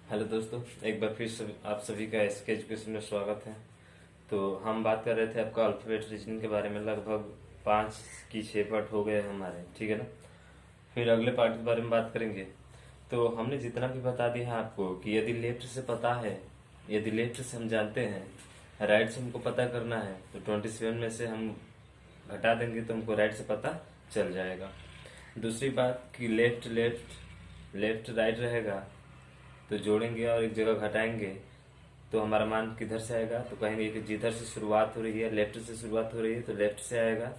Hello दोस्तों, एक बार फिर आप सभी का एसके एजुकेशन में स्वागत है। तो हम बात कर रहे थे आपका अल्फाबेट रीजनिंग के बारे में। लगभग 5 की 6 पार्ट हो गए हमारे, ठीक है ना। फिर अगले पार्ट के बारे में बात करेंगे। तो हमने जितना भी बता दिया है आपको कि यदि लेफ्ट से पता है, यदि लेफ्ट से हम जानते हैं, राइट से हमको पता करना है, तो 27 में से हम घटा देंगे तो हमको राइट से पता चल जाएगा। दूसरी बात कि लेफ्ट लेफ्ट लेफ्ट राइट रहेगा, तो जोड़ेंगे और एक जगह घटाएंगे तो हमारा मान किधर से आएगा। तो कहेंगे कि जिधर से शुरुआत हो रही है, लेफ्ट से शुरुआत हो रही है तो लेफ्ट से आएगा,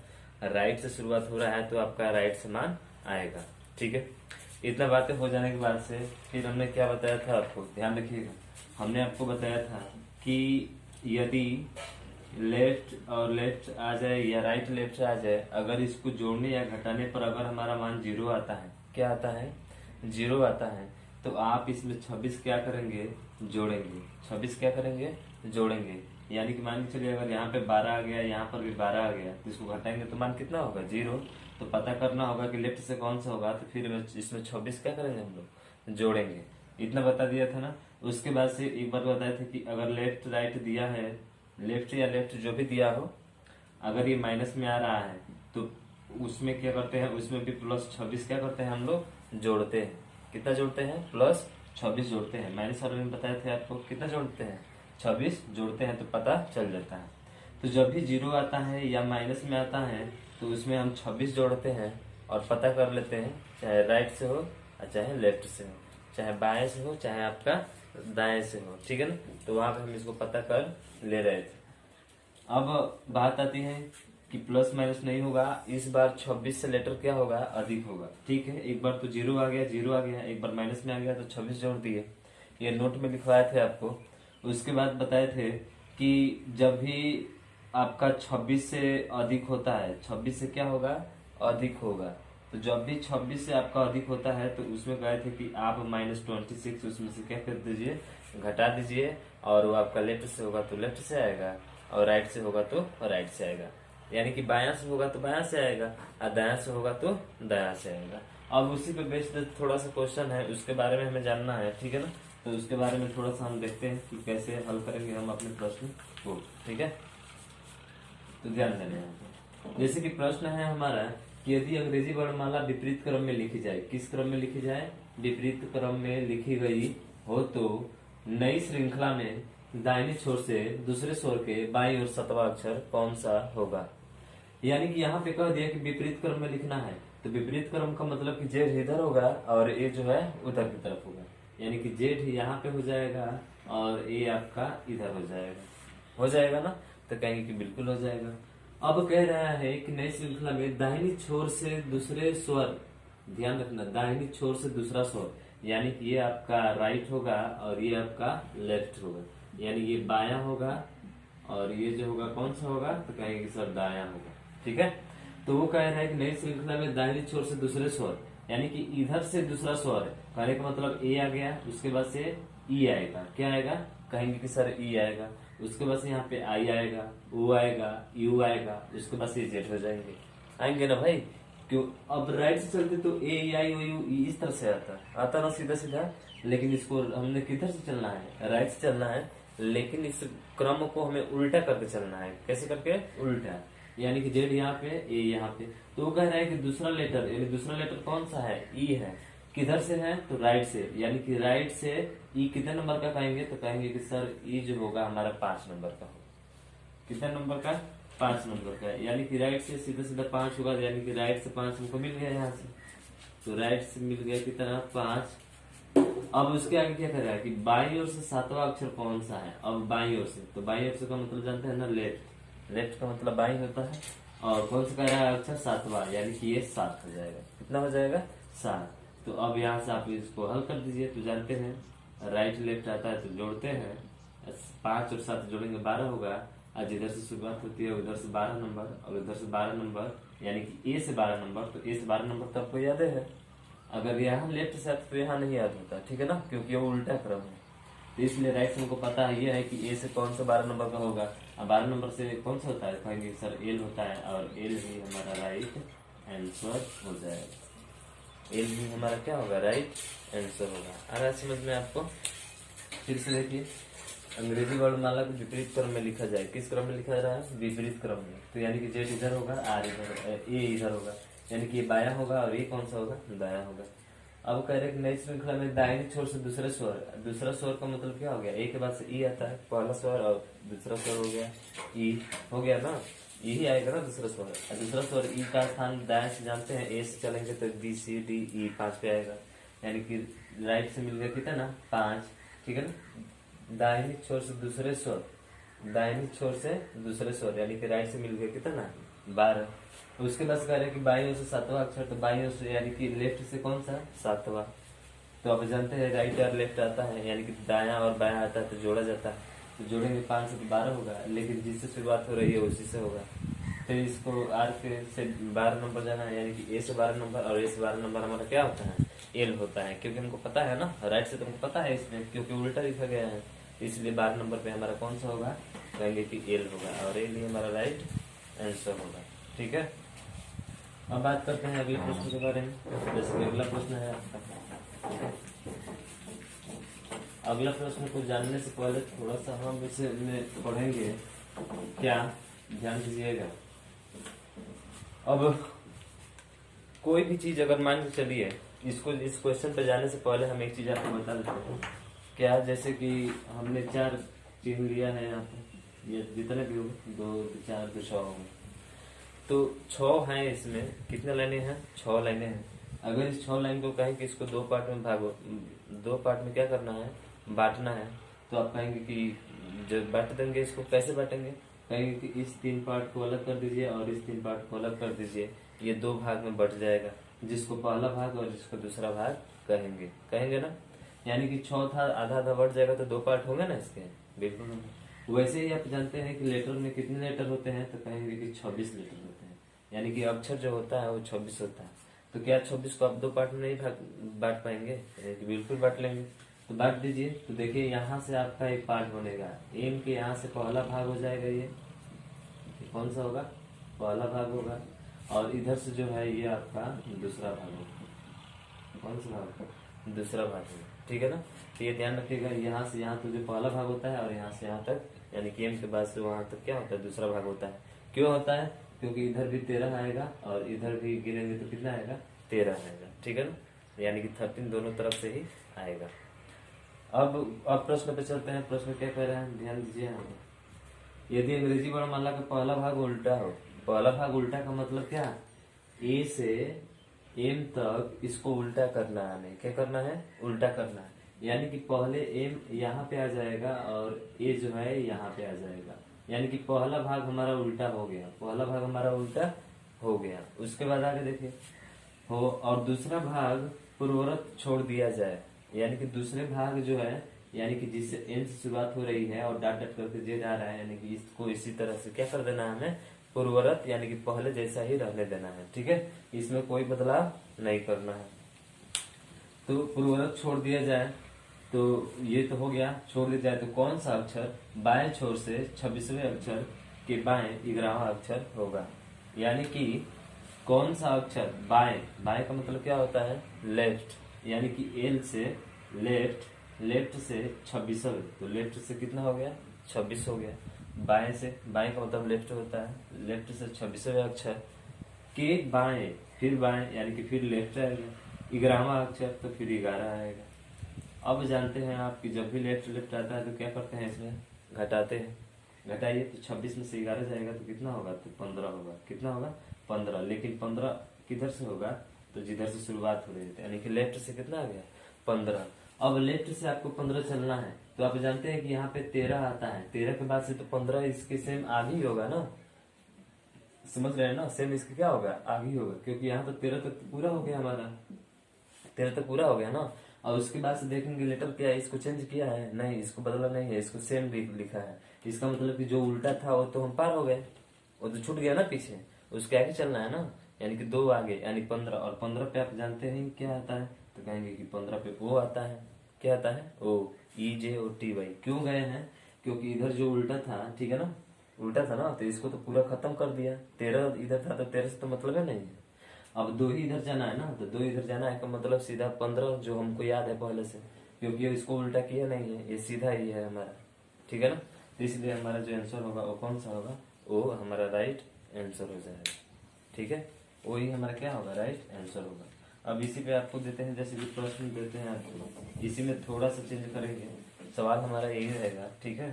राइट से शुरुआत हो रहा है तो आपका राइट से मान आएगा। ठीक है, इतना बातें हो जाने के बाद से फिर हमने क्या बताया था आपको, ध्यान रखिएगा। हमने आपको बताया था कि यदि लेफ्ट और लेफ्ट आ जाए या राइट लेफ्ट आ जाए, अगर इसको जोड़ने या घटाने पर अगर हमारा मान 0 आता है, क्या आता है, 0 आता है, तो आप इसमें 26 क्या करेंगे, जोड़ेंगे। 26 क्या करेंगे, जोड़ेंगे। यानी कि मान के चलिए अगर यहाँ पे 12 आ गया, यहाँ पर भी 12 आ गया, तो इसको घटाएंगे तो मान कितना होगा, 0। तो पता करना होगा कि लेफ्ट से कौन सा होगा, तो फिर इसमें 26 क्या करेंगे, हम लोग जोड़ेंगे। इतना बता दिया था ना। उसके बाद से एक बात बताए थे कि अगर लेफ्ट राइट दिया है, लेफ्ट या लेफ्ट जो भी दिया हो, अगर ये माइनस में आ रहा है तो उसमें क्या करते हैं, उसमें भी प्लस 26 क्या करते हैं, हम लोग जोड़ते हैं। कितना जोड़ते हैं, प्लस 26 जोड़ते हैं। माइनस वाले में बताए थे आपको कितना जोड़ते हैं, 26 जोड़ते हैं तो पता चल जाता है। तो जब भी 0 आता है या माइनस में आता है तो उसमें हम 26 जोड़ते हैं और पता कर लेते हैं, चाहे राइट से हो और चाहे लेफ्ट से हो, चाहे बाएं से हो चाहे आपका दाएं से हो, ठीक है ना। तो वहां पे हम इसको पता कर ले रहे थे। अब बात आती है कि प्लस माइनस नहीं होगा, इस बार 26 से लेटर क्या होगा, अधिक होगा। ठीक है, एक बार तो 0 आ गया, 0 आ गया, एक बार माइनस में आ गया तो 26 जोड़ दिए। ये नोट में लिखवाए थे आपको। उसके बाद बताए थे कि जब भी आपका 26 से अधिक होता है, 26 से क्या होगा, अधिक होगा। तो जब भी 26 से आपका अधिक होता है तो उसमें कहे थे कि आप -26 उसमें से क्या कर दीजिए, घटा दीजिए, और वो आपका लेफ्ट से होगा तो लेफ्ट से आएगा और राइट से होगा तो राइट से आएगा। यानी कि बायां से होगा तो बायां से आएगा और दायां से होगा तो दायां से आएगा। अब उसी पे बेस्ड थोड़ा सा क्वेश्चन है, उसके बारे में हमें जानना है, ठीक है ना। तो उसके बारे में थोड़ा सा हम देखते हैं कि कैसे हल करेंगे हम अपने प्रश्न को, ठीक है। तो ध्यान देना है। जैसे कि प्रश्न है हमारा कि यदि अंग्रेजी वर्णमाला विपरीत क्रम में लिखी जाए, किस क्रम में लिखी जाए, विपरीत क्रम में लिखी गई हो तो नई श्रृंखला में दाहिने छोर से दूसरे स्वर के बाईं ओर 7वां अक्षर कौन सा होगा। यानी कि यहाँ पे कह दिया कि विपरीत क्रम में लिखना है, तो विपरीत क्रम का मतलब कि जेड इधर होगा और ए जो है उधर की तरफ होगा। यानी कि जेड यहाँ पे हो जाएगा और ए आपका इधर हो जाएगा ना। तो कहेंगे कि बिल्कुल हो जाएगा। अब कह रहा है कि नई श्रृंखला में दाहिनी छोर से दूसरे स्वर, ध्यान रखना, दाहिनी छोर से दूसरा स्वर, यानी कि ये आपका राइट होगा और ये आपका लेफ्ट होगा। यानी ये बायां होगा और ये जो होगा कौन सा होगा, तो कहेंगे कि सर दायां होगा, ठीक है। तो वो कह रहा है कि नई श्रृंखला में दाहिनी छोर से दूसरे स्वर, यानी कि इधर से दूसरा स्वर है, कहने का मतलब ए आ गया, उसके बाद से ई आएगा, क्या आएगा, कहेंगे कि सर ई आएगा। उसके बाद से यहाँ पे आई आएगा, ओ आएगा, यू आएगा, उसके बाद से जेड हो जाएंगे, आएंगे ना भाई। क्यों, अब राइट से चलते तो ए आई ओ यू इस तरह से आता ना सीधा सीधा, लेकिन इसको हमने किधर से चलना है, राइट से चलना है। लेकिन इस क्रम को हमें उल्टा करके चलना है। कैसे करके, उल्टा। यानी कि जेड यहाँ पे, ए यहाँ पे। तो वो कह रहा है कि दूसरा लेटर, यानी दूसरा लेटर कौन सा है, ई है। किधर से है, तो राइट से। यानी कि राइट से ई कितने नंबर का कहेंगे, तो कहेंगे कि सर ई जो होगा हमारा 5 नंबर का होगा। कितने नंबर का, 5 नंबर का। यानी कि राइट से सीधा सीधा 5 होगा, यानी कि राइट से 5 हमको मिल गया यहाँ से। तो राइट से मिल गया कितना, 5। अब उसके आगे क्या कर रहा है कि बाईं ओर से 7वां अक्षर कौन सा है। अब बाईं ओर से, तो बाईं ओर से का मतलब जानते हैं ना, लेफ्ट। लेफ्ट का मतलब बाईं होता है, और कौन सा कह रहा है अक्षर, 7वां, यानी कि ये 7 हो जाएगा। कितना हो जाएगा, 7। तो अब यहाँ से आप इसको हल कर दीजिए। तो जानते हैं राइट लेफ्ट आता है तो जोड़ते हैं, 5 और 7 जोड़ेंगे 12 होगा। आज इधर से शुरुआत होती है, उधर से 12 नंबर और उधर से 12 नंबर, यानी कि ए से 12 नंबर। तो ए से 12 नंबर तो आपको याद है। अगर यहाँ लेफ्ट से आता तो यहाँ नहीं याद होता, ठीक है ना, क्योंकि वो उल्टा क्रम है। तो इसलिए राइट से हमको पता है, ये है कि ए से कौन सा 12 नंबर का होगा। अब 12 नंबर से कौन सा होता है, कहेंगे सर एल होता है, और एल ही हमारा राइट आंसर हो जाएगा। एल ही हमारा क्या होगा, राइट आंसर होगा। आ रहा है समझ में आपको। फिर से देखिए, अंग्रेजी वर्णमाला को विपरीत क्रम में लिखा जाए। किस क्रम में लिखा जा रहा है? विपरीत क्रम में। तो यानी कि जेड इधर होगा, आर इधर, ए इधर होगा, यानी कि ये बाया होगा और ये कौन सा होगा? दाया होगा। अब कह रहे हैं नई श्रृंखला में दाहिने छोर से दूसरा स्वर। दूसरा स्वर का मतलब क्या हो गया? ए के बाद से ई आता है, पहला स्वर, और दूसरा स्वर हो गया ई, हो गया ना, यही आएगा ना दूसरा स्वर। और दूसरा स्वर ई का स्थान दाएं से जानते हैं, ए से चलेंगे तो बी सी डी ई 5 पे आएगा, यानी कि राइट से मिल गया कितना? 5, ठीक है ना। दाहिनी छोर से दूसरे स्वर, दाहिनी छोर से दूसरे स्वर, यानी कि राइट से मिल गया कितना? 12। उसके बाद कह रहे हैं कि बाईं ओर से 7वां अक्षर, तो बाईं ओर से यानी कि लेफ्ट से कौन सा? 7वां। तो अब जानते हैं राइट और लेफ्ट आता है, यानी कि दायां और बायां आता है तो जोड़ा जाता है। तो जोड़ेंगे 5 से तो 12 होगा, लेकिन जिससे शुरुआत हो रही है उसी से होगा। फिर इसको आर के से 12 नंबर जाना है, यानी कि ए से 12 नंबर, और ए से 12 नंबर हमारा क्या होता है? एल होता है, क्योंकि हमको पता है ना, राइट से तुमको पता है इसमें, क्योंकि उल्टा लिखा गया है, इसलिए 12 नंबर पे हमारा कौन सा होगा? कहेंगे कि एल होगा, और एल ही हमारा राइट आंसर होगा। ठीक है, अब बात करते हैं अगले प्रश्न के बारे में। जैसे कि अगला प्रश्न है आपका, अगला प्रश्न को जानने से पहले थोड़ा सा हम इसे में पढ़ेंगे, क्या ध्यान दीजिएगा। अब कोई भी चीज अगर मान के चलिए, इसको इस क्वेश्चन पे जाने से पहले हम एक चीज आपको बता देते हैं। क्या? जैसे कि हमने 4 चिन्ह लिया है यहाँ पे, ये जितने भी होंगे 2 4 2 6 होंगे, तो 6 हैं इसमें। कितने लाइनें हैं? 6 लाइनें हैं। अगर इस 6 लाइन को कहें कि इसको 2 पार्ट में भागो, 2 पार्ट में क्या करना है? बांटना है, तो आप कहेंगे कि जब बांट देंगे इसको, कैसे बांटेंगे? कहेंगे कि इस 3 पार्ट को अलग कर दीजिए और इस 3 पार्ट को अलग कर दीजिए, ये 2 भाग में बट जाएगा, जिसको पहला भाग और जिसको दूसरा भाग कहेंगे। कहेंगे ना, यानी कि 6 था, आधा आधा बढ़ जाएगा तो 2 पार्ट होंगे ना इसके। बिल्कुल होंगे। वैसे ही आप जानते हैं कि लेटर में कितने लेटर होते हैं? तो कहेंगे कि 26 लेटर होते हैं, यानी कि अक्षर जो होता है वो 26 होता है। तो क्या 26 को आप 2 पार्ट में नहीं बांट पाएंगे? बिल्कुल बांट लेंगे। तो बांट दीजिए। तो देखिए यहाँ से आपका एक पार्ट बनेगा, एम के यहाँ से पहला भाग हो जाएगा, ये कौन सा होगा? पहला भाग होगा, और इधर से जो है ये आपका दूसरा भाग होगा। कौन सा भाग? दूसरा भाग होगा, ठीक है ना। तो ये ध्यान रखिएगा, यहाँ से यहाँ तो जो पहला भाग होता है, और यहाँ से यहाँ तक, यानी कि एम के बाद से वहां तक क्या होता है? दूसरा भाग होता है। क्यों होता है? क्योंकि इधर भी 13 आएगा और इधर भी गिनेंगे तो कितना आएगा? 13 आएगा, ठीक है ना, यानी कि 13 दोनों तरफ से ही आएगा। अब प्रश्न पे चलते हैं। प्रश्न क्या कह रहे हैं? ध्यान दीजिए यहाँ पे। यदि अंग्रेजी वर्णमाला का पहला भाग उल्टा हो, पहला भाग उल्टा का मतलब क्या? ए से एम तक इसको उल्टा करना है, नहीं क्या करना है? उल्टा करना है, यानी कि पहले एम यहाँ पे आ जाएगा और ए जो है यहाँ पे आ जाएगा, यानी कि पहला भाग हमारा उल्टा हो गया, पहला भाग हमारा उल्टा हो गया। उसके बाद आगे देखिए, हो और दूसरा भाग पूर्ववत छोड़ दिया जाए, यानी कि दूसरे भाग जो है, यानी कि जिससे एन से शुरुआत हो रही है और डाट डाट करके जे जा रहा है, यानी कि इसको इसी तरह से क्या कर देना है हमें? पूर्ववत, यानी कि पहले जैसा ही रहने देना है, ठीक है, इसमें कोई बदलाव नहीं करना है। तो पूर्ववत छोड़ दिया जाए, तो ये तो हो गया, छोड़ दिया जाए तो कौन सा अक्षर बाएं छोर से 26वें अक्षर के बाएं 11वां अक्षर होगा? यानी कि कौन सा अक्षर बाएं, बाएं का मतलब क्या होता है? लेफ्ट, यानी कि एल से लेफ्ट, लेफ्ट से 26वें, तो लेफ्ट से कितना हो गया? 26 हो गया। बाएं से, बाएं का मतलब लेफ्ट होता है, लेफ्ट से 26वें अक्षर के बाएं, फिर बाएं, यानी कि फिर लेफ्ट आएगा, 11वां अक्षर तो फिर 11 आएगा। अब जानते हैं आप कि जब भी लेफ्ट लेफ्ट आता है तो क्या करते हैं? इसमें घटाते हैं। घटाइए तो 26 में से 11 जाएगा तो कितना होगा? तो 15 होगा। कितना होगा? 15। लेकिन 15 किधर से होगा? तो जिधर से शुरुआत हो रही थी, यानी कि लेफ्ट से कितना आ गया? 15। अब लेफ्ट से आपको 15 चलना है, तो आप जानते हैं कि यहाँ पे 13 आता है, 13 के बाद से तो 15 इसके सेम आगे ही होगा ना, समझ रहे हैं ना? सेम इसके क्या होगा? आगे ही होगा, क्योंकि यहाँ तो 13 तक तो पूरा हो गया हमारा, 13 तक पूरा हो गया ना। और उसके बाद से देखेंगे लेटर क्या है, इसको चेंज किया है? नहीं, इसको बदला नहीं है, इसको सेम लिखा है। इसका मतलब कि जो उल्टा था वो तो हम पार हो गए, वो तो छूट गया ना पीछे, उसके आगे चलना है ना, यानी कि 2 आगे, यानी 15। और 15 पे आप जानते हैं क्या आता है? तो कहेंगे कि 15 पे ओ आता है। क्या आता है? ओ, ई जे ओ टी वाई। क्यों गए हैं? क्योंकि इधर जो उल्टा था, ठीक है ना, उल्टा था ना, तो इसको तो पूरा खत्म कर दिया। 13 इधर था तो 13 से तो मतलब है नहीं है। अब 2 ही इधर जाना है ना, तो 2 इधर जाना है का मतलब सीधा 15 जो हमको याद है पहले से, क्योंकि इसको उल्टा किया नहीं है, ये सीधा ही है हमारा, ठीक है ना। तो इसलिए हमारा जो आंसर होगा वो कौन सा होगा, वो हमारा राइट आंसर हो जाएगा, ठीक है। वही हमारा क्या होगा, राइट आंसर होगा। अब इसी पे आपको देते हैं, जैसे कि प्रश्न देते हैं आपको, इसी में थोड़ा सा चेंज करेंगे। सवाल हमारा यही रहेगा, ठीक है,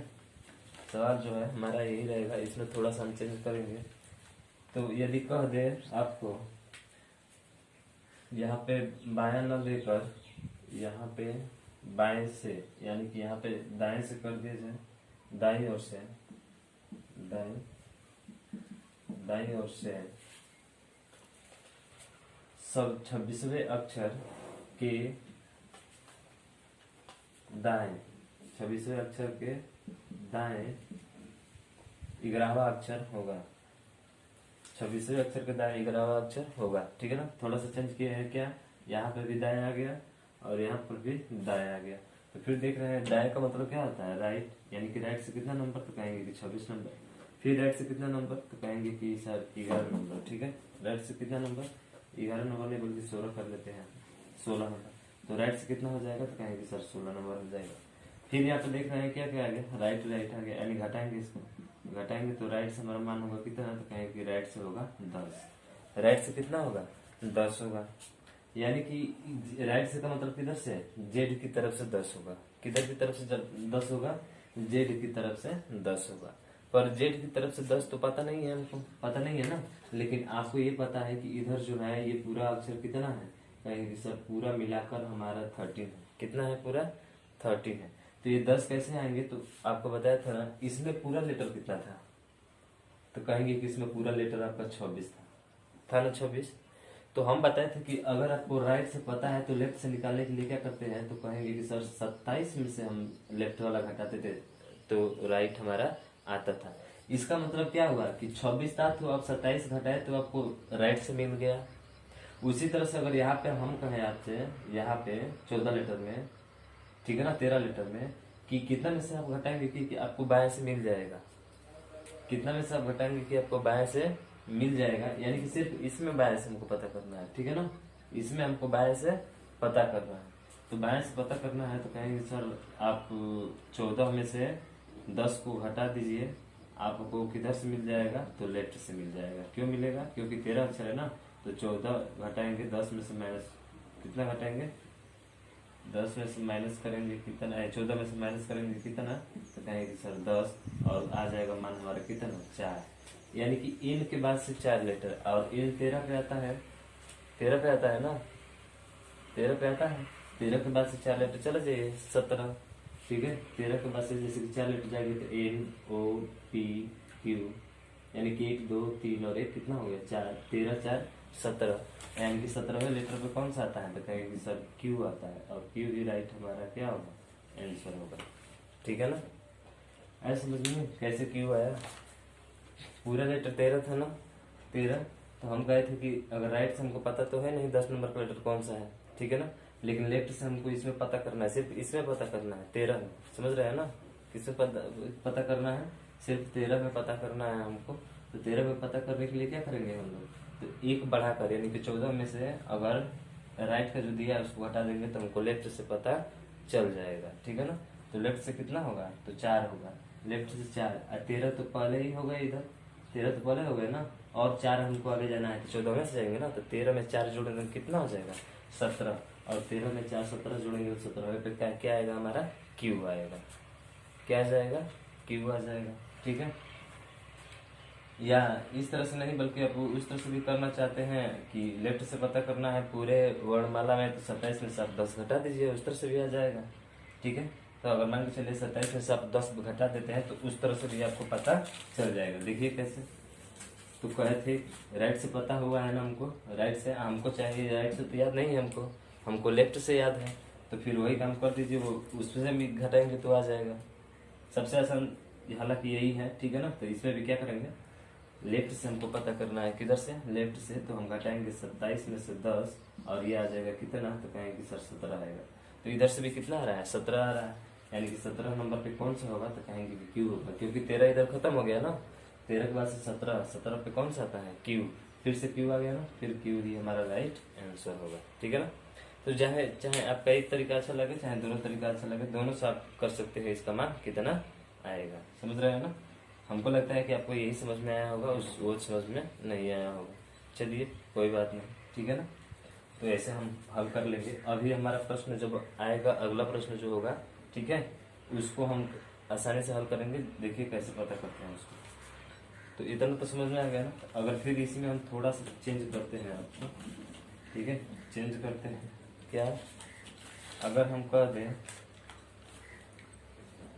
सवाल जो है हमारा यही रहेगा, इसमें थोड़ा सा हम चेंज करेंगे। तो यदि कह दे आपको यहाँ पे बायां न लेकर यहाँ पे बाएं से, यानी कि यहाँ पे दाएं से कर दिया जाए, दाईं ओर से, दाईं ओर से सब 26वें अक्षर के दाएं, 26वें अक्षर के दाएं 11वां अक्षर होगा, 26वें अक्षर के दाएं 11वां अक्षर होगा, ठीक है ना। थोड़ा सा चेंज किया है, क्या यहाँ पे भी दाएं आ गया और यहाँ पर भी दाएं आ गया। तो फिर देख रहे हैं दाएं का मतलब क्या होता है, राइट, यानी कि राइट से कितना नंबर, तो कहेंगे कि 26 नंबर। फिर राइट से कितना नंबर, तो कहेंगे कि सर 11 नंबर, ठीक है। राइट से कितना नंबर, 11 नंबर नहीं बल्कि 16 कर लेते हैं, 16 नंबर। तो राइट से कितना हो जाएगा, तो कहेंगे सर 16 नंबर हो जाएगा। फिर यहाँ पे देख रहे हैं क्या क्या आ गया, राइट आ गया, यानी घटाएंगे इसको, घटाएंगे तो राइट से हमारा मान होगा कितना, तो कहेंगे कि राइट से होगा 10। राइट से कितना होगा, 10 होगा, यानी कि राइट से का मतलब किधर से, जेड की तरफ से 10 होगा। किधर की तरफ से 10 होगा, जेड की तरफ से 10 होगा। पर जेड की तरफ से 10 तो पता नहीं है हमको, पता नहीं है ना, लेकिन आपको ये पता है कि इधर जो है ये पूरा अक्षर कितना है, कहेंगे सर पूरा मिलाकर हमारा 13 है। कितना है, पूरा 13 है। तो ये 10 कैसे आएंगे, तो आपको बताया था ना, इसमें पूरा लेटर कितना था, तो कहेंगे कि इसमें पूरा लेटर आपका 26 था ना, 26। तो हम बताए थे कि अगर आपको राइट से पता है तो लेफ्ट से निकालने के लिए क्या करते हैं, तो कहेंगे कि सर 27 में से हम लेफ्ट वाला घटाते थे तो राइट हमारा आता था। इसका मतलब क्या हुआ कि 26 था तो अब 27 घटाए तो आपको राइट से मिल गया। उसी तरह से अगर यहाँ पे हम कहें आपसे, यहाँ पे 14 लेटर में, ठीक है ना, 13 लेटर में, कि कितना में से आप घटाएंगे कि आपको बाएं से मिल जाएगा, कितना में से आप घटाएंगे कि आपको बाएं से मिल जाएगा, यानी कि सिर्फ इसमें बाएं से हमको पता करना है, ठीक है ना, इसमें हमको बाएं से पता करना है। तो बाएं से पता करना है तो कहेंगे सर आप 14 में से 10 को घटा दीजिए, आपको किधर से मिल जाएगा, तो लेफ्ट से मिल जाएगा। क्यों मिलेगा, क्योंकि 13 अक्षर है ना, तो 14 घटाएंगे 10 में से माइनस, कितना घटाएंगे, 10 में से माइनस करेंगे कितना है, 14 में से माइनस करेंगे कितना, तो कहेंगे सर 10, और आ जाएगा मान हमारा कितना, 4। यानी कि इन के बाद से 4 लेटर, और इन 13 पे आता है, 13 पे आता है ना, 13 पे आता है, 13 के बाद से 4 लेटर चला जाइए 17, ठीक है। 13 के बाद से जैसे कि 4 लेटर जाएंगे तो एन ओ पी क्यू, यानी कि 1 2 3 और 1 कितना हो गया, 4, 13 4 17, यानी कि 17वें लेटर पे कौन सा आता है, तो कहेंगे सर क्यू आता है, और क्यू ही राइट हमारा क्या होगा, आंसर होगा, ठीक है ना। ऐसा समझिए कैसे क्यू आया, पूरा लेटर 13 था ना, 13। तो हम कहे थे कि अगर राइट से हमको पता तो है नहीं 10 नंबर का लेटर कौन सा है, ठीक है ना, लेकिन लेफ्ट से हमको इसमें पता करना है, सिर्फ इसमें पता करना है, 13 में, समझ रहे हैं ना, किसमें पता करना है, सिर्फ 13 में पता करना है हमको। तो 13 में पता करने के लिए क्या करेंगे हम लोग, तो एक बढ़ाकर, यानी कि 14 में से अगर राइट का जो दिया है उसको हटा देंगे तो हमको लेफ्ट से पता चल जाएगा, ठीक है ना। तो लेफ्ट से कितना होगा, तो 4 होगा, लेफ्ट से 4, और 13 तो पहले ही हो गए, इधर 13 तो पहले हो गए ना, और 4 हमको आगे जाना है तो 14 में से जाएंगे ना, तो 13 में 4 जोड़ेंगे कितना हो जाएगा, 17, और 13 में 4 17 जोड़ेंगे तो 17 पे क्या आएगा हमारा, क्यू आएगा, क्या आ जाएगा, क्यू आ जाएगा, ठीक है। या इस तरह से नहीं बल्कि आप उस तरह से भी करना चाहते हैं कि लेफ्ट से पता करना है पूरे वर्णमाला में, तो 27 में से आप 10 घटा दीजिए, उस तरह से भी आ जाएगा, ठीक है। तो अगर मान के चलिए 27 में से आप 10 घटा देते हैं तो उस तरह से भी आपको पता चल जाएगा। देखिए कैसे, तो कहे थे राइट से पता हुआ है ना हमको, राइट से हमको चाहिए, राइट से तो याद नहीं है हमको लेफ्ट से याद है, तो फिर वही काम कर दीजिए, वो उससे भी घटाएंगे तो आ जाएगा। सबसे आसान हालांकि यही है, ठीक है ना। तो इसमें भी क्या करेंगे, लेफ्ट से हमको पता करना है, किधर से, लेफ्ट से, तो हम घटाएंगे 27 में से 10, और ये आ जाएगा कितना, तो कहेंगे सर 17 आएगा। तो इधर से भी कितना आ रहा है, 17 आ रहा है, यानी कि 17 नंबर पे कौन सा होगा, तो कहेंगे कि क्यू होगा, क्योंकि 13 इधर खत्म हो गया ना, 13 के बाद से 17 पे कौन सा आता है, क्यू, फिर से क्यू आ गया ना, फिर क्यू ही हमारा राइट आंसर होगा, ठीक है ना। तो चाहे चाहे आपका एक तरीका अच्छा लगे चाहे दोनों तरीका अच्छा लगे, दोनों से आप कर सकते हैं इसका मान कितना आएगा। समझ रहे हो ना? हमको लगता है कि आपको यही समझ में आया होगा, उस वो समझ में नहीं आया होगा। चलिए कोई बात नहीं, ठीक है ना। तो ऐसे हम हल कर लेंगे। अभी हमारा प्रश्न जब आएगा, अगला प्रश्न जो होगा, ठीक है, उसको हम आसानी से हल करेंगे। देखिए कैसे पता करते हैं उसको। तो इतना तो समझ में आ गया ना। अगर फिर इसी में हम थोड़ा सा चेंज करते हैं आपको, ठीक है, चेंज करते हैं क्या, अगर हम कह दें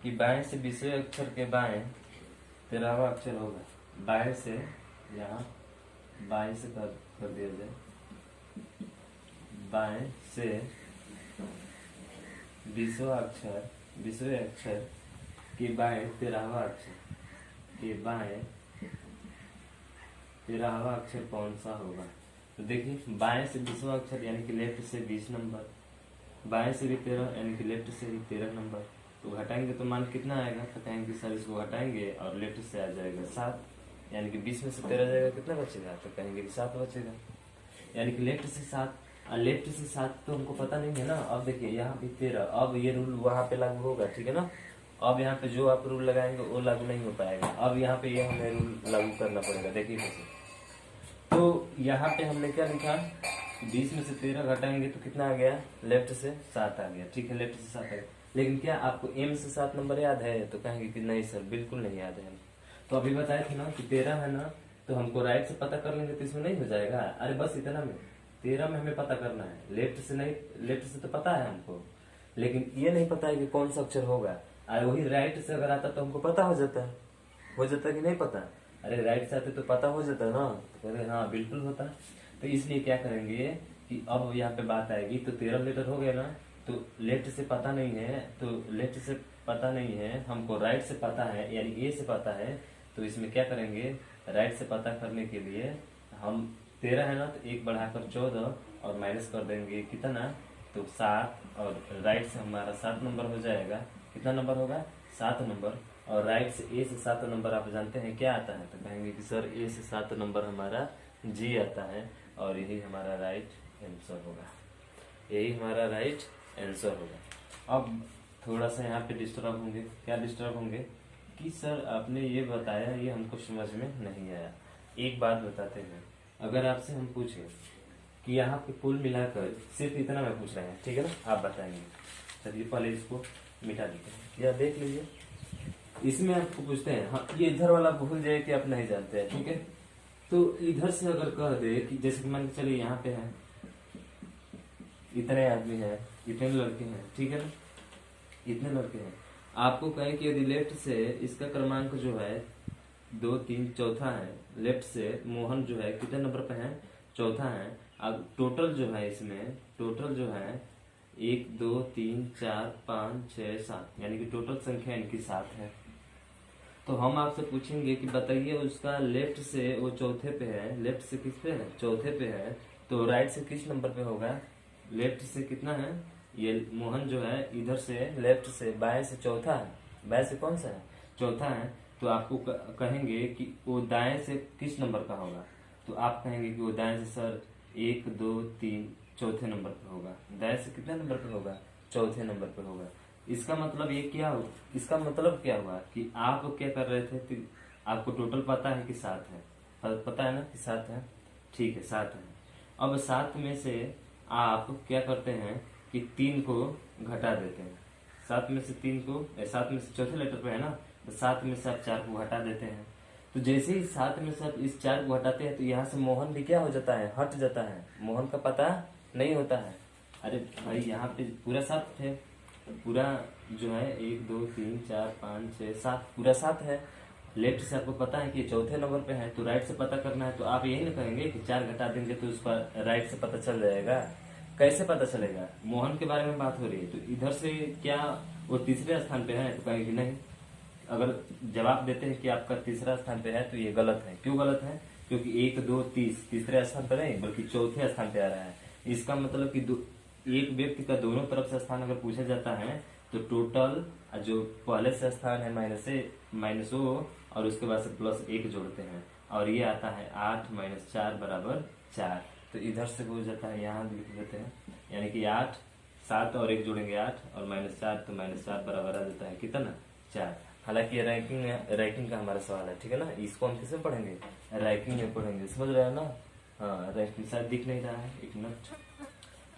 कि बाएं से 20वें अक्षर के बाएं 13वां अक्षर होगा, बाएं से यहाँ बाएं से कर दिया जाए, बाएं से 20वें अक्षर के बाएं 13वां अक्षर के बाएं 13वां अक्षर कौन सा होगा। तो देखिए बाएं से 20वां अक्षर यानी कि लेफ्ट से 20 नंबर, बाएं से भी 13 यानी कि लेफ्ट से भी 13 नंबर। तो घटाएंगे तो मान कितना आएगा, तो कहेंगे सर इसको घटाएंगे और लेफ्ट से आ जाएगा 7, यानी कि 20 में से 13 जाएगा, कितना बचेगा, तो कहेंगे कि 7 बचेगा। यानी कि लेफ्ट से 7, लेफ्ट से 7 तो हमको पता नहीं है ना। अब देखिए यहाँ पे 13, अब ये रूल वहां पे लागू होगा, ठीक है ना। अब यहाँ पे जो आप रूल लगाएंगे वो लागू नहीं हो पाएगा। अब यहाँ पे ये हमें रूल लागू करना पड़ेगा। देखिए कैसे, तो यहाँ पे हमने क्या लिखा, 20 में से 13 घटाएंगे तो कितना आ गया, लेफ्ट से 7 आ गया, ठीक है, लेफ्ट से 7 आ गया। लेकिन क्या आपको एम से 7 नंबर याद है, तो कहेंगे कि नहीं सर बिल्कुल नहीं याद है। तो अभी बताए थे ना कि 13 है ना, तो हमको राइट से पता कर लेंगे तो इसमें नहीं हो जाएगा। अरे बस इतना में 13 में हमें पता करना है, लेफ्ट से नहीं, लेफ्ट से तो पता है हमको, लेकिन ये नहीं पता है कि कौन सा अक्षर होगा। अरे वही राइट से अगर आता तो हमको पता हो जाता कि नहीं पता। अरे राइट से आते तो पता हो जाता ना, तो कहते हाँ बिल्कुल होता। तो इसलिए क्या करेंगे कि अब यहाँ पे बात आएगी, तो 13 लेटर हो गया ना, तो लेफ्ट से पता नहीं है, तो लेफ्ट से पता नहीं है, हमको राइट से पता है, यानी ए से पता है। तो इसमें क्या करेंगे, राइट से पता करने के लिए हम 13 है ना, तो 1 बढ़ाकर 14 और माइनस कर देंगे कितना, तो 7, और राइट से हमारा 7 नंबर हो जाएगा। कितना नंबर होगा, 7 नंबर। और राइट से ए से 7 नंबर आप जानते हैं क्या आता है, तो कहेंगे कि सर ए से 7 नंबर हमारा जी आता है, और यही हमारा राइट आंसर होगा, यही हमारा राइट आंसर होगा। अब थोड़ा सा यहाँ पे डिस्टर्ब होंगे, क्या डिस्टर्ब होंगे कि सर आपने ये बताया, ये हमको समझ में नहीं आया। एक बात बताते हैं, अगर आपसे हम पूछे कि यहाँ पे कुल मिलाकर सिर्फ इतना में पूछ रहे हैं, ठीक है ना, आप बताएंगे। चलिए पहले इसको मिटा देते हैं, या देख लीजिए। इसमें आपको पूछते हैं, हाँ ये इधर वाला भूल जाए कि आप नहीं जानते हैं, ठीक है। तो इधर से अगर कह दे कि जैसे मान के चलिए यहाँ पे है, इतने आदमी हैं, इतने लड़के हैं, ठीक है ना, इतने लड़के हैं। आपको कहे कि यदि लेफ्ट से इसका क्रमांक जो है 2 3 चौथा है, लेफ्ट से मोहन जो है कितने नंबर पे है, चौथा है। अब टोटल जो है इसमें, टोटल जो है 1 2 3 4 5 6 7, यानी कि टोटल संख्या इनकी 7 है। तो हम आपसे पूछेंगे कि बताइए उसका लेफ्ट से वो चौथे पे है, लेफ्ट से किस पे है, चौथे पे है, तो राइट से किस नंबर पे होगा, लेफ्ट से कितना है, ये मोहन जो है इधर से लेफ्ट से बाएं से चौथा है, बाएं से कौन सा है, चौथा है। तो आपको कहेंगे कि वो दाएं से किस नंबर का होगा, तो आप कहेंगे कि वो दाएं से सर 1 2 3 चौथे नंबर पे होगा। दाएं से कितने नंबर पे होगा, चौथे नंबर पे होगा। इसका मतलब ये क्या हो, इसका मतलब क्या हुआ कि आप क्या कर रहे थे, तो आपको टोटल पता है कि 7 है, पता है ना कि 7 है, ठीक है 7 है। अब 7 में से आप क्या करते हैं कि 3 को घटा देते हैं, 7 में से 3 को, 7 में से चौथे लेटर पे है ना, तो 7 में से आप 4 को घटा देते हैं। तो जैसे ही 7 में से आप इस 4 को हटाते हैं, तो यहाँ से मोहन भी क्या हो जाता है, हट जाता है, मोहन का पता नहीं होता है। अरे भाई यहाँ पे पूरा 7 है, पूरा जो है 1 2 3 4 5 6 7, पूरा 7 है। लेफ्ट से आपको पता है कि चौथे नंबर पे है, तो राइट से पता करना है, तो आप यही ना कहेंगे कि 4 घटा देंगे तो उसका राइट से पता चल जाएगा। कैसे पता चलेगा, मोहन के बारे में बात हो रही है, तो इधर से क्या वो तीसरे स्थान पे है, तो कहेंगे नहीं। अगर जवाब देते हैं कि आपका तीसरा स्थान पे है, तो ये गलत है। क्यों गलत है, क्योंकि 1 2 30 तीसरे स्थान पर नहीं बल्कि चौथे स्थान पे आ रहा है। इसका मतलब कि एक व्यक्ति का दोनों तरफ से स्थान अगर पूछा जाता है, तो टोटल जो पहले से स्थान है माइनस ओ, और उसके बाद से +1 जोड़ते हैं, और ये आता है 8 - 4 = 4। तो इधर से हो जाता है, यहाँ लिख देते हैं यानी कि 8, 7 और 1 जोड़ेंगे 8 और -4, तो -4 बराबर आ जाता है कितना, 4। हालांकि ये रैंकिंग का हमारा सवाल है, ठीक है ना। इसको हम किसमें पढ़ेंगे, रैंकिंग में पढ़ेंगे, समझ रहे हैं ना। हाँ, रैंकिंग शायद दिख नहीं रहा है, एक मिनट।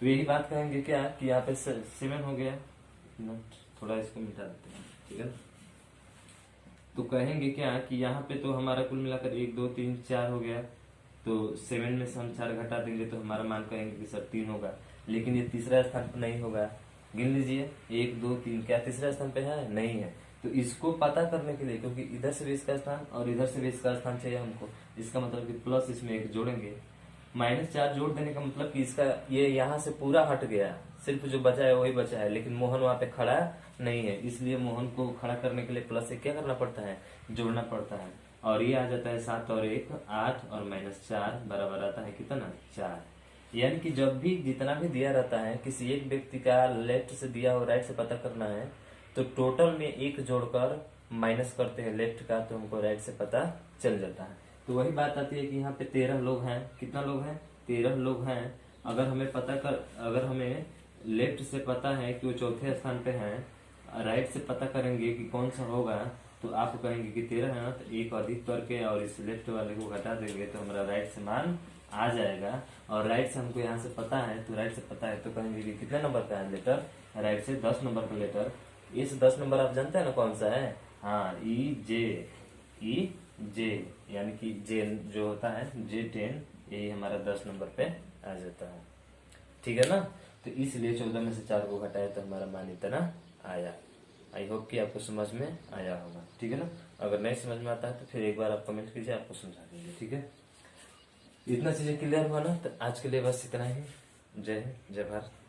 तो यही बात कहेंगे क्या कि यहाँ पे 7 हो गया, एक मिनट थोड़ा इसको मिटा देते हैं, ठीक है ना। तो कहेंगे क्या कि यहाँ पे तो हमारा कुल मिलाकर 1 2 3 4 हो गया, तो 7 में से हम 4 घटा देंगे तो हमारा मान कहेंगे कि सर 3 होगा, लेकिन ये तीसरा स्थान पर नहीं होगा। गिन लीजिए 1 2 3, क्या तीसरा स्थान पे है, नहीं है। तो इसको पता करने के लिए, क्योंकि इधर से भी इसका स्थान और इधर से भी इसका स्थान चाहिए हमको, इसका मतलब कि प्लस इसमें 1 जोड़ेंगे। -4 जोड़ देने का मतलब कि इसका ये यहाँ से पूरा हट गया, सिर्फ जो बचा है वही बचा है, लेकिन मोहन वहां पे खड़ा नहीं है, इसलिए मोहन को खड़ा करने के लिए प्लस 1 क्या करना पड़ता है, जोड़ना पड़ता है। और ये आ जाता है 7 और 1 8 और -4 बराबर आता है कितना, 4। यानी कि जब भी जितना भी दिया रहता है किसी एक व्यक्ति का, लेफ्ट से दिया हो राइट से पता करना है, तो टोटल में 1 जोड़कर माइनस करते हैं लेफ्ट का, तो हमको राइट से पता चल जाता है। तो वही बात आती है कि यहाँ पे 13 लोग हैं, कितना लोग हैं, 13 लोग हैं। अगर हमें लेफ्ट से पता है कि वो चौथे स्थान पे हैं, राइट से पता करेंगे कि कौन सा होगा, तो आप कहेंगे कि 13 है ना, तो 1 अधिक करके और इस लेफ्ट वाले को घटा देंगे तो हमारा राइट से मान आ जाएगा। और राइट से हमको यहाँ से पता है, तो राइट से पता है तो कहेंगे कि कितने नंबर का है लेटर, राइट से 10 नंबर का लेटर। इस 10 नंबर आप जानते हैं ना कौन सा है, हाँ, ई जे, यानी कि जे जो होता है J10, यही हमारा 10 नंबर पे आ जाता है, ठीक है ना। तो इसलिए 14 में से 4 को घटाया तो हमारा मान इतना आया। आई होप कि आपको समझ में आया होगा, ठीक है ना। अगर नहीं समझ में आता है तो फिर एक बार आप कमेंट कीजिए, आपको समझा देंगे, ठीक है। इतना चीजें क्लियर हुआ ना, तो आज के लिए बस इतना ही। जय हिंद, जय भारत।